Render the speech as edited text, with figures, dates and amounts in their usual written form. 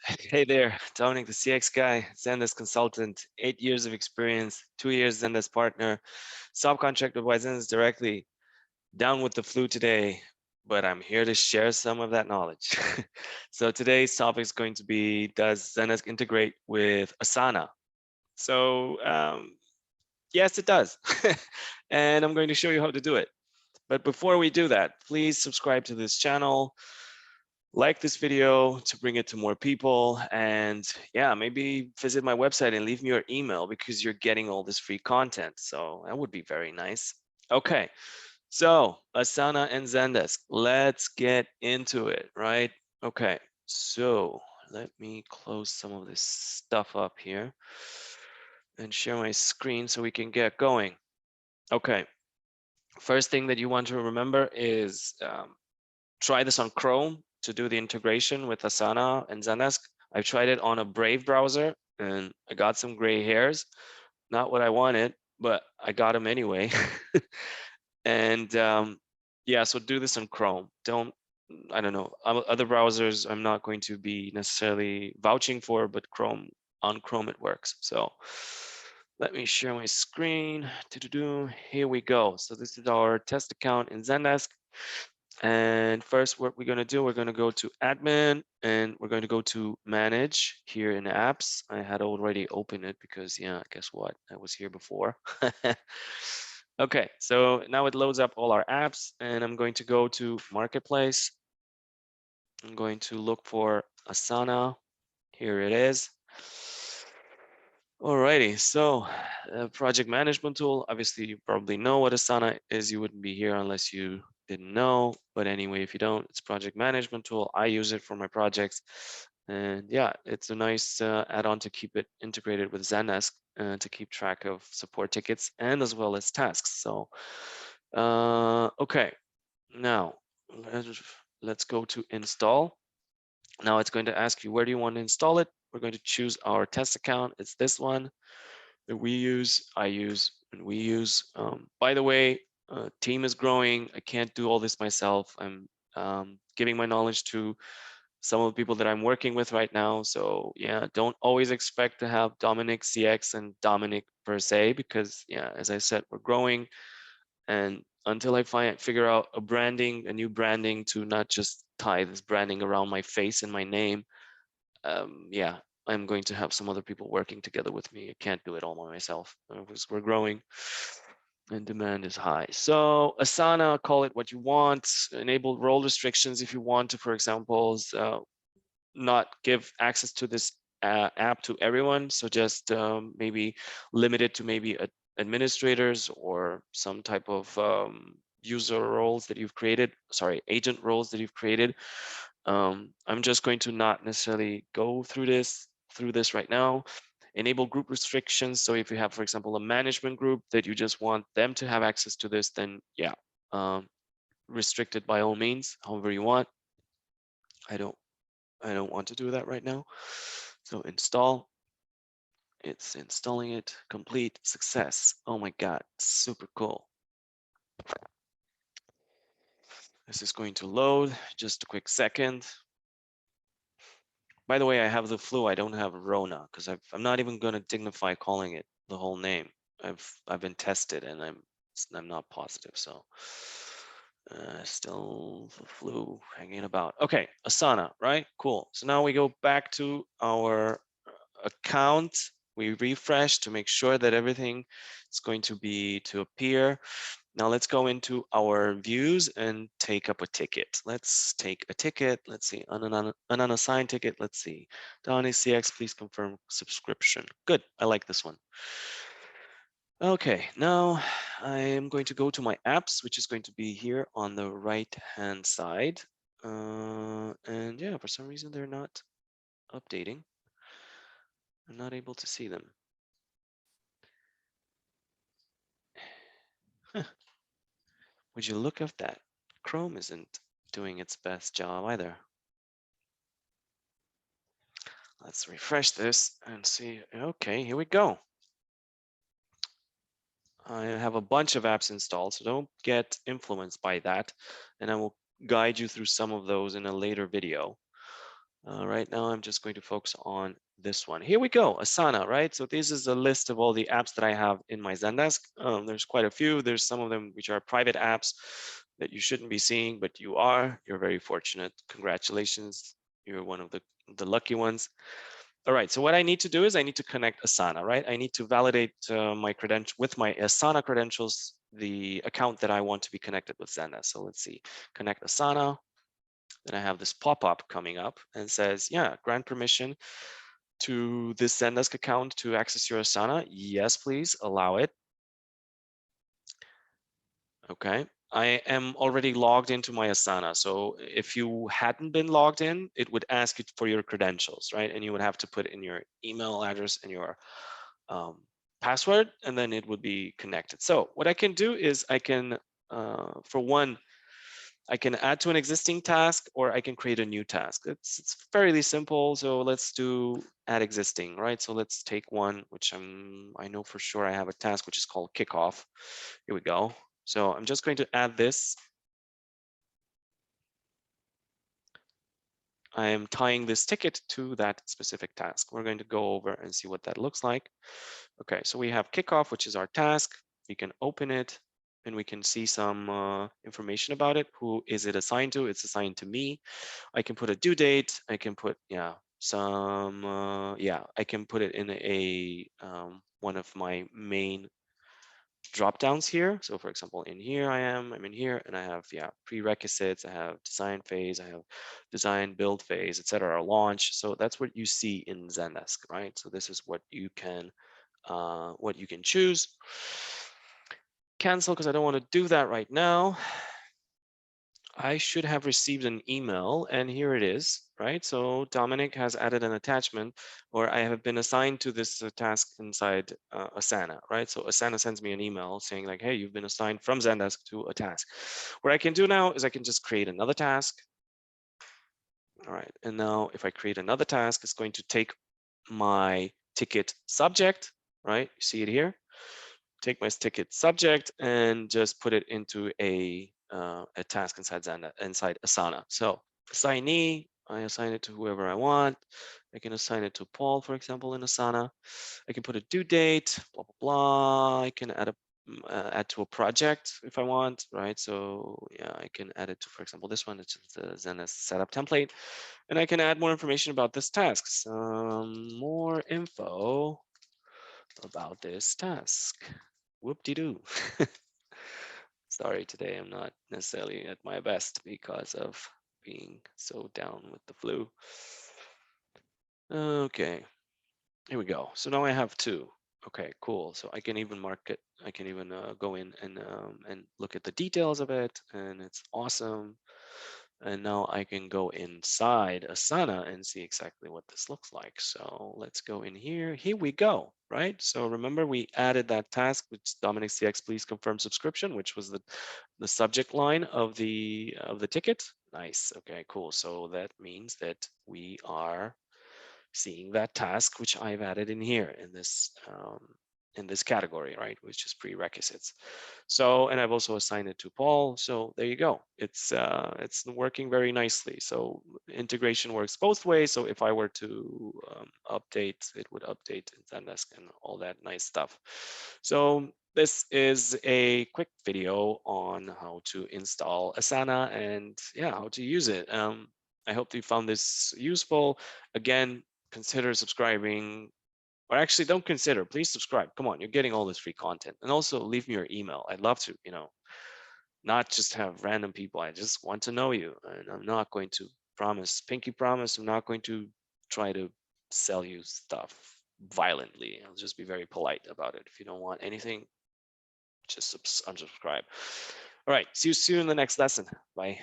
Hey there, Dominic, the CX guy, Zendesk consultant, 8 years of experience, 2 years Zendesk partner, subcontracted by Zendesk directly, down with the flu today, but I'm here to share some of that knowledge. So today's topic is going to be, does Zendesk integrate with Asana? So yes, it does. And I'm going to show you how to do it. But before we do that, please subscribe to this channel, like this video to bring it to more people, and yeah, maybe visit my website and leave me your email because you're getting all this free content. So that would be very nice. Okay, so Asana and Zendesk, let's get into it, right? Okay, so let me close some of this stuff up here and share my screen so we can get going. Okay, first thing that you want to remember is try this on Chrome to do the integration with Asana and Zendesk. I've tried it on a Brave browser and I got some gray hairs. Not what I wanted, but I got them anyway. And yeah, so do this on Chrome. I don't know, other browsers I'm not going to be necessarily vouching for, but on Chrome it works. So let me share my screen. Here we go. So this is our test account in Zendesk. And first, what we're going to do, we're going to go to admin and we're going to go to manage here in apps. I had already opened it because, yeah, guess what? I was here before. Okay, so now it loads up all our apps and I'm going to go to marketplace. I'm going to look for Asana. Here it is. Alrighty, so project management tool. Obviously, you probably know what Asana is. You wouldn't be here unless you didn't know. But anyway, if you don't, it's project management tool. I use it for my projects. And yeah, it's a nice add-on to keep it integrated with Zendesk to keep track of support tickets and as well as tasks. So, okay, now let's go to install. Now it's going to ask you, where do you want to install it? We're going to choose our test account. It's this one that we use, I use, and we use. By the way, team is growing. I can't do all this myself. I'm giving my knowledge to some of the people that I'm working with right now. So yeah, don't always expect to have Dominic CX and Dominic per se, because yeah, as I said, we're growing. And until I figure out a new branding to not just tie this branding around my face and my name, yeah, I'm going to have some other people working together with me. I can't do it all by myself because we're growing and demand is high. So Asana, call it what you want. Enable role restrictions if you want to, for example, not give access to this app to everyone. So just maybe limit it to maybe administrators or some type of user roles that you've created, sorry, agent roles that you've created. I'm just going to not necessarily go through this right now. Enable group restrictions. So if you have, for example, a management group that you just want them to have access to this, then yeah, restrict it by all means, however you want. I don't want to do that right now. So install. It's installing it. Complete. Success. Oh my God, super cool. This is going to load. Just a quick second. By the way, I have the flu. I don't have Rona because I'm not even going to dignify calling it the whole name. I've been tested and I'm not positive. So still the flu hanging about. Okay, Asana, right? Cool. So now we go back to our account. We refresh to make sure that everything is going to appear. Now let's go into our views and take up a ticket. Let's take a ticket. Let's see, an unassigned ticket. Let's see. Donnie CX, please confirm subscription. Good, I like this one. Okay, now I am going to go to my apps, which is going to be here on the right-hand side. And yeah, for some reason, they're not updating. I'm not able to see them. Huh. Would you look at that? Chrome isn't doing its best job either. Let's refresh this and see. Okay, here we go. I have a bunch of apps installed, so don't get influenced by that. And I will guide you through some of those in a later video. Right now, I'm just going to focus on this one. Here we go, Asana, right? So this is a list of all the apps that I have in my Zendesk. There's quite a few. There's some of them which are private apps that you shouldn't be seeing, but you are. You're very fortunate. Congratulations. You're one of the lucky ones. All right, so what I need to do is I need to connect Asana, right? I need to validate my credential with my Asana credentials, the account that I want to be connected with Zendesk. So let's see, connect Asana. Then I have this pop-up coming up and says, yeah, grant permission to this Zendesk account to access your Asana. Yes, please allow it. Okay. I am already logged into my Asana. So if you hadn't been logged in, it would ask you for your credentials, right? And you would have to put in your email address and your um, password, and then it would be connected. So what I can do is I can, for one, I can add to an existing task or I can create a new task. It's fairly simple. So let's do add existing, right? So let's take one, which I know for sure I have a task which is called kickoff. Here we go. So I'm just going to add this. I am tying this ticket to that specific task. We're going to go over and see what that looks like. Okay, so we have kickoff, which is our task. We can open it and we can see some information about it. Who is it assigned to? It's assigned to me. I can put a due date. I can put, yeah, some, yeah, I can put it in a one of my main drop downs here. So for example, in here I'm in here and I have, yeah, prerequisites, I have design phase, I have design build phase, etc., launch. So that's what you see in Zendesk, right? So this is what you can choose. Cancel because I don't want to do that right now. I should have received an email and here it is, right? So Dominic has added an attachment or I have been assigned to this task inside Asana, right? So Asana sends me an email saying like, hey, you've been assigned from Zendesk to a task. What I can do now is I can just create another task. All right, and now if I create another task, it's going to take my ticket subject, right? You see it here? Take my ticket subject and just put it into a task inside Asana. So assignee, I assign it to whoever I want. I can assign it to Paul, for example, in Asana. I can put a due date, blah, blah, blah. I can add to a project if I want, right? So yeah, I can add it to, for example, this one, it's the Zendesk setup template. And I can add more information about this task. Some more info about this task. Whoop-de-doo. Sorry, today I'm not necessarily at my best because of being so down with the flu. Okay, here we go. So now I have two. Okay, cool. So I can even mark it. I can even go in and look at the details of it, and it's awesome. And now I can go inside Asana and see exactly what this looks like. So let's go in here. Here we go, right? So remember we added that task, which Dominic CX, please confirm subscription, which was the subject line of the ticket. Nice. Okay, cool. So that means that we are seeing that task, which I've added in here in this category, right, which is prerequisites. So, and I've also assigned it to Paul. So there you go. It's working very nicely. So integration works both ways. So if I were to update, it would update in Zendesk and all that nice stuff. So this is a quick video on how to install Asana and yeah, how to use it. I hope you found this useful. Again, consider subscribing, or actually don't consider, please subscribe. Come on, you're getting all this free content. And also leave me your email. I'd love to, not just have random people. I just want to know you. And I'm not going to promise, pinky promise, I'm not going to try to sell you stuff violently. I'll just be very polite about it. If you don't want anything, just unsubscribe. All right, see you soon in the next lesson. Bye.